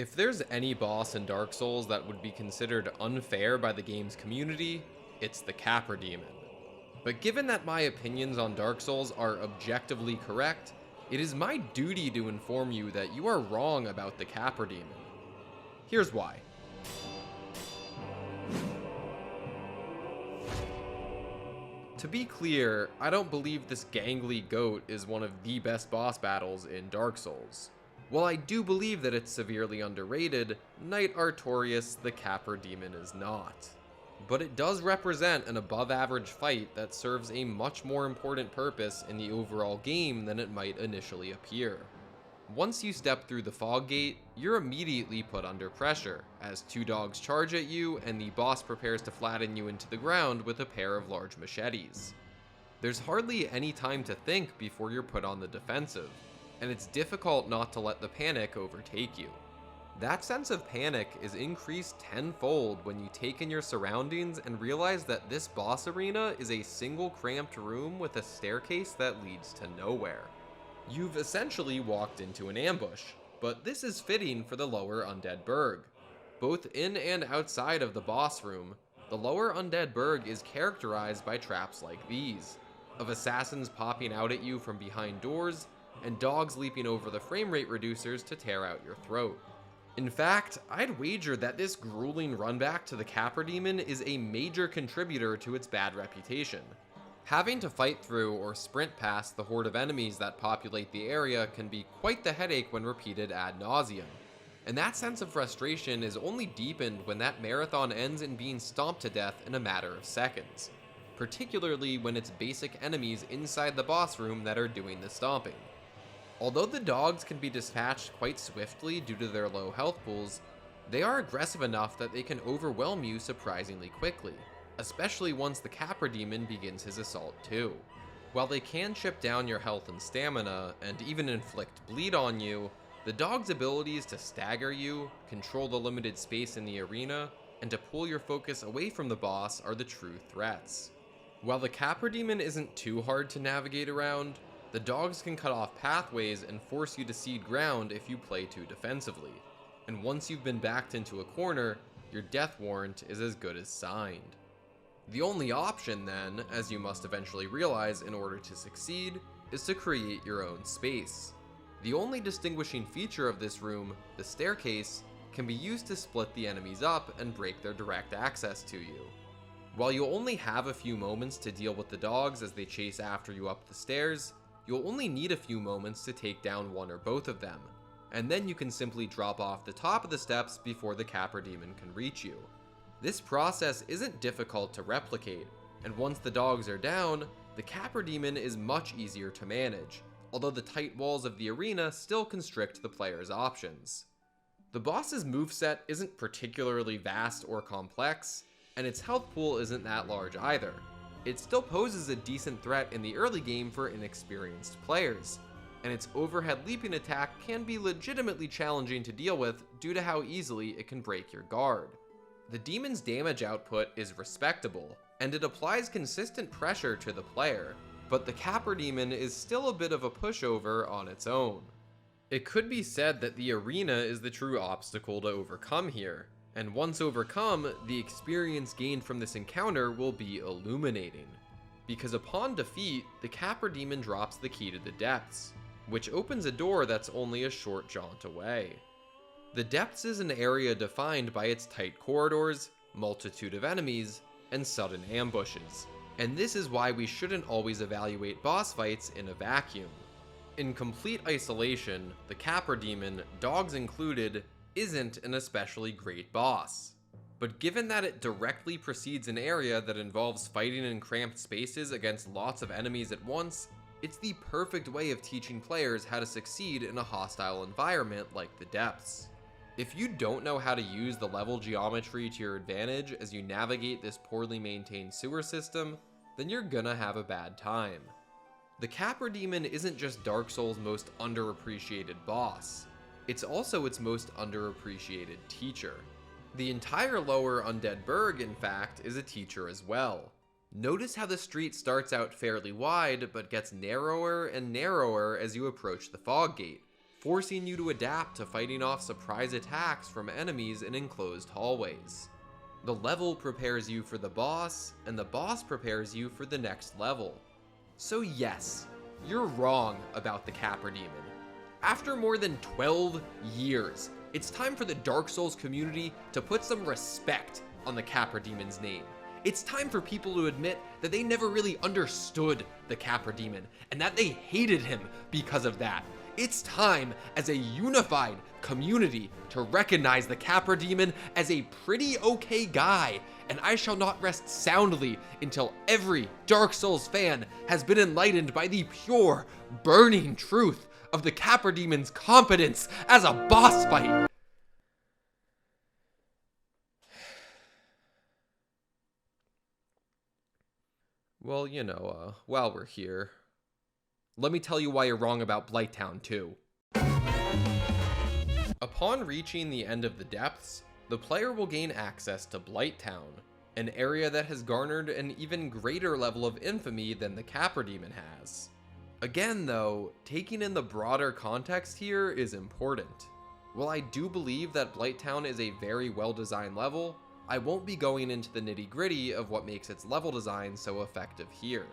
If there's any boss in Dark Souls that would be considered unfair by the game's community, it's the Capra Demon. But given that my opinions on Dark Souls are objectively correct, it is my duty to inform you that you are wrong about the Capra Demon. Here's why. To be clear, I don't believe this gangly goat is one of the best boss battles in Dark Souls. While I do believe that it's severely underrated, Knight Artorias the Capra Demon is not. But it does represent an above-average fight that serves a much more important purpose in the overall game than it might initially appear. Once you step through the fog gate, you're immediately put under pressure, as two dogs charge at you and the boss prepares to flatten you into the ground with a pair of large machetes. There's hardly any time to think before you're put on the defensive, and it's difficult not to let the panic overtake you. That sense of panic is increased tenfold when you take in your surroundings and realize that this boss arena is a single cramped room with a staircase that leads to nowhere. You've essentially walked into an ambush, but this is fitting for the lower Undead Burg. Both in and outside of the boss room, the lower Undead Burg is characterized by traps like these, of assassins popping out at you from behind doors, and dogs leaping over the frame rate reducers to tear out your throat. In fact, I'd wager that this grueling runback to the Capra Demon is a major contributor to its bad reputation. Having to fight through or sprint past the horde of enemies that populate the area can be quite the headache when repeated ad nauseum, and that sense of frustration is only deepened when that marathon ends in being stomped to death in a matter of seconds, particularly when it's basic enemies inside the boss room that are doing the stomping. Although the dogs can be dispatched quite swiftly due to their low health pools, they are aggressive enough that they can overwhelm you surprisingly quickly, especially once the Capra Demon begins his assault too. While they can chip down your health and stamina, and even inflict bleed on you, the dog's abilities to stagger you, control the limited space in the arena, and to pull your focus away from the boss are the true threats. While the Capra Demon isn't too hard to navigate around, the dogs can cut off pathways and force you to cede ground if you play too defensively, and once you've been backed into a corner, your death warrant is as good as signed. The only option then, as you must eventually realize in order to succeed, is to create your own space. The only distinguishing feature of this room, the staircase, can be used to split the enemies up and break their direct access to you. While you'll only have a few moments to deal with the dogs as they chase after you up the stairs, you'll only need a few moments to take down one or both of them, and then you can simply drop off the top of the steps before the Capra Demon can reach you. This process isn't difficult to replicate, and once the dogs are down, the Capra Demon is much easier to manage, although the tight walls of the arena still constrict the player's options. The boss's moveset isn't particularly vast or complex, and its health pool isn't that large either. It still poses a decent threat in the early game for inexperienced players, and its overhead leaping attack can be legitimately challenging to deal with due to how easily it can break your guard. The demon's damage output is respectable, and it applies consistent pressure to the player, but the Capra Demon is still a bit of a pushover on its own. It could be said that the arena is the true obstacle to overcome here, and once overcome, the experience gained from this encounter will be illuminating. Because upon defeat, the Capra Demon drops the key to the depths, which opens a door that's only a short jaunt away. The depths is an area defined by its tight corridors, multitude of enemies, and sudden ambushes, and this is why we shouldn't always evaluate boss fights in a vacuum. In complete isolation, the Capra Demon, dogs included, isn't an especially great boss. But given that it directly precedes an area that involves fighting in cramped spaces against lots of enemies at once, it's the perfect way of teaching players how to succeed in a hostile environment like the depths. If you don't know how to use the level geometry to your advantage as you navigate this poorly maintained sewer system, then you're gonna have a bad time. The Capra Demon isn't just Dark Souls' most underappreciated boss, it's also its most underappreciated teacher. The entire lower Undead Burg, in fact, is a teacher as well. Notice how the street starts out fairly wide, but gets narrower and narrower as you approach the fog gate, forcing you to adapt to fighting off surprise attacks from enemies in enclosed hallways. The level prepares you for the boss, and the boss prepares you for the next level. So yes, you're wrong about the Capra Demon. After more than 12 years, it's time for the Dark Souls community to put some respect on the Capra Demon's name. It's time for people to admit that they never really understood the Capra Demon, and that they hated him because of that. It's time, as a unified community, to recognize the Capra Demon as a pretty okay guy, and I shall not rest soundly until every Dark Souls fan has been enlightened by the pure, burning truth of the Capra Demon's competence as a boss fight. Well, while we're here, let me tell you why you're wrong about Blighttown too. Upon reaching the end of the depths, the player will gain access to Blighttown, an area that has garnered an even greater level of infamy than the Capra Demon has. Again though, taking in the broader context here is important. While I do believe that Blighttown is a very well-designed level, I won't be going into the nitty-gritty of what makes its level design so effective here.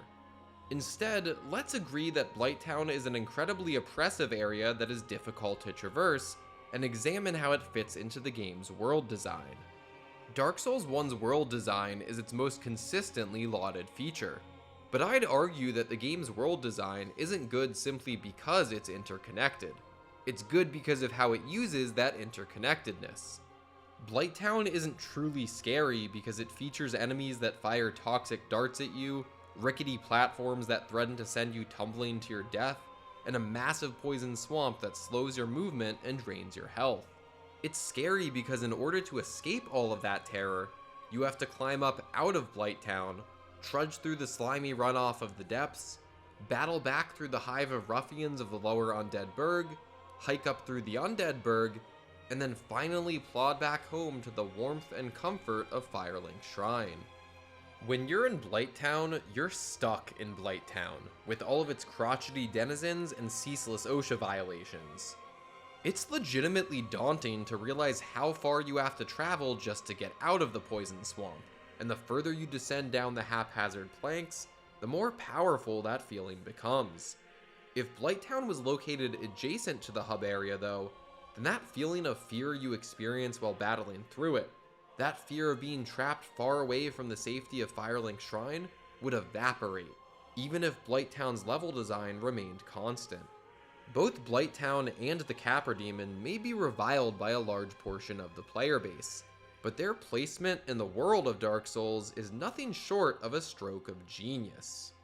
Instead, let's agree that Blighttown is an incredibly oppressive area that is difficult to traverse, and examine how it fits into the game's world design. Dark Souls 1's world design is its most consistently lauded feature, but I'd argue that the game's world design isn't good simply because it's interconnected. It's good because of how it uses that interconnectedness. Blighttown isn't truly scary because it features enemies that fire toxic darts at you, rickety platforms that threaten to send you tumbling to your death, and a massive poison swamp that slows your movement and drains your health. It's scary because in order to escape all of that terror, you have to climb up out of Blighttown, trudge through the slimy runoff of the depths, battle back through the hive of ruffians of the lower Undead Burg, hike up through the Undead Burg, and then finally plod back home to the warmth and comfort of Firelink Shrine. When you're in Blighttown, you're stuck in Blighttown, with all of its crotchety denizens and ceaseless OSHA violations. It's legitimately daunting to realize how far you have to travel just to get out of the poison swamp, and the further you descend down the haphazard planks, the more powerful that feeling becomes. If Blighttown was located adjacent to the hub area though, then that feeling of fear you experience while battling through it, that fear of being trapped far away from the safety of Firelink Shrine, would evaporate, even if Blighttown's level design remained constant. Both Blighttown and the Capra Demon may be reviled by a large portion of the player base, but their placement in the world of Dark Souls is nothing short of a stroke of genius.